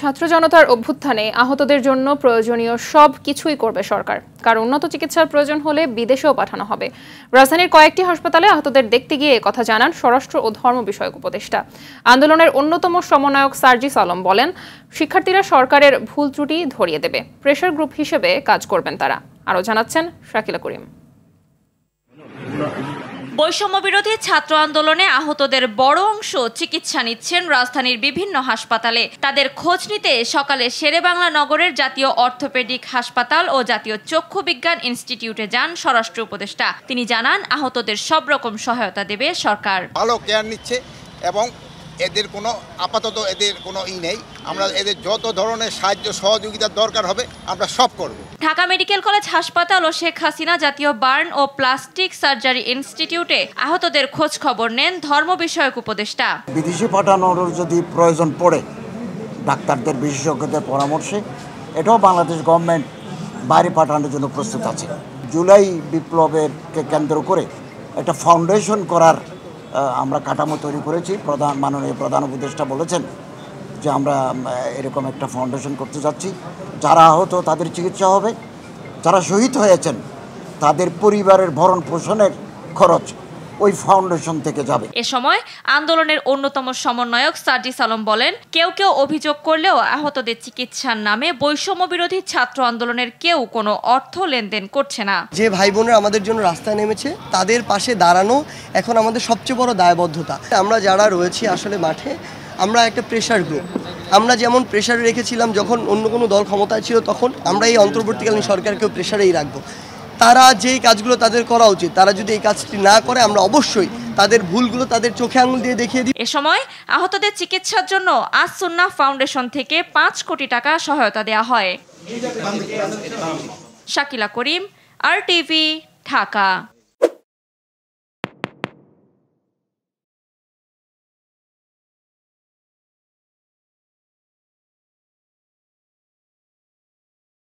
ছাত্র জনতার অভ্যুত্থানে আহতদের জন্য প্রয়োজনীয় সব কিছুই করবে সরকার। কারণ উন্নত চিকিৎসার প্রয়োজন হলে বিদেশেও পাঠানো হবে। রাজধানীর কয়েকটি হাসপাতালে আহতদের দেখতে গিয়ে কথা জানান স্বরাষ্ট্র ও ধর্ম বিষয়ক উপদেষ্টা। আন্দোলনের অন্যতম সমন্বয়ক সার্জিস আলম বলেন, শিক্ষার্থীরা সরকারের ভুল ত্রুটি ধরিয়ে দেবে, প্রেশার গ্রুপ হিসেবে কাজ করবেন তারা। আরও জানাচ্ছেন শাকিলা করিম। বৈষম্য বিরোধী ছাত্র আন্দোলনে আহতদের বড় অংশ চিকিৎসা নিচ্ছেন রাজধানীর বিভিন্ন হাসপাতালে। তাদের খোঁজ নিতে সকালে শেরেবাংলা নগরের জাতীয় অর্থোপেডিক হাসপাতাল ও জাতীয় চক্ষু বিজ্ঞান ইনস্টিটিউটে যান স্বরাষ্ট্র উপদেষ্টা। তিনি জানান, আহতদের সব রকম সহায়তা দেবে সরকার। ভালো কেয়ার নিচ্ছে এবং এদের কোনো আপাতত এদের কোনো নেই। আমরা এদের যত ধরনের সাহায্য সহযোগিতার দরকার হবে আমরা সব করব। ঢাকা মেডিকেল কলেজ হাসপাতাল ও শেখ হাসিনা জাতীয় বার্ন ও প্লাস্টিক সার্জারি ইনস্টিটিউটে আহতদের খোঁজ খবর নেন ধর্ম বিষয়ক উপদেষ্টা। বিদেশে পাঠানোর যদি প্রয়োজন পড়ে ডাক্তারদের বিশেষজ্ঞদের পরামর্শে, এটাও বাংলাদেশ গভর্নমেন্ট বাইরে পাঠানোর জন্য প্রস্তুত আছে। জুলাই বিপ্লবেরকে কেন্দ্র করে একটা ফাউন্ডেশন করার আমরা কাঠামো তৈরি করেছি। মাননীয় প্রধান উপদেষ্টা বলেছেন যে আমরা এরকম একটা ফাউন্ডেশন করতে যাচ্ছি। যারা আহত তাদের চিকিৎসা হবে, যারা শহীদ হয়েছেন তাদের পরিবারের ভরণ পোষণের খরচ ওই ফাউন্ডেশন থেকে যাবে। এ সময় আন্দোলনের অন্যতম সমন্বয়ক সার্জিস আলম বলেন, কেউ অভিযোগ করলেও আহতদের চিকিৎসার নামে বৈষম্য বিরোধী ছাত্র আন্দোলনের কেউ কোনো অর্থ লেনদেন করছে না। যে ভাই বোনেরা আমাদের জন্য রাস্তায় নেমেছে তাদের পাশে দাঁড়ানো এখন আমাদের সবচেয়ে বড় দায়বদ্ধতা। আমরা যারা রয়েছি আসলে মাঠে, আমরা একটা প্রেশার গ্রুপ। আমরা যেমন প্রেশারে রেখেছিলাম যখন অন্য কোনো দল ক্ষমতায় ছিল, তখন আমরা এই অন্তর্বর্তীকালীন সরকারকেও প্রেশারেই রাখবো। তারা যেই কাজগুলো তাদের করা উচিত, তারা যদি এই কাজটি না করে আমরা অবশ্যই তাদের ভুলগুলো তাদের চোখে আঙুল দিয়ে দেখিয়ে দিই। এ সময় আহতদের চিকিৎসার জন্য আজ সুন্নাহ ফাউন্ডেশন থেকে 5 কোটি টাকা সহায়তা দেওয়া হয়। শাকিলা করিম, RTV, ঢাকা।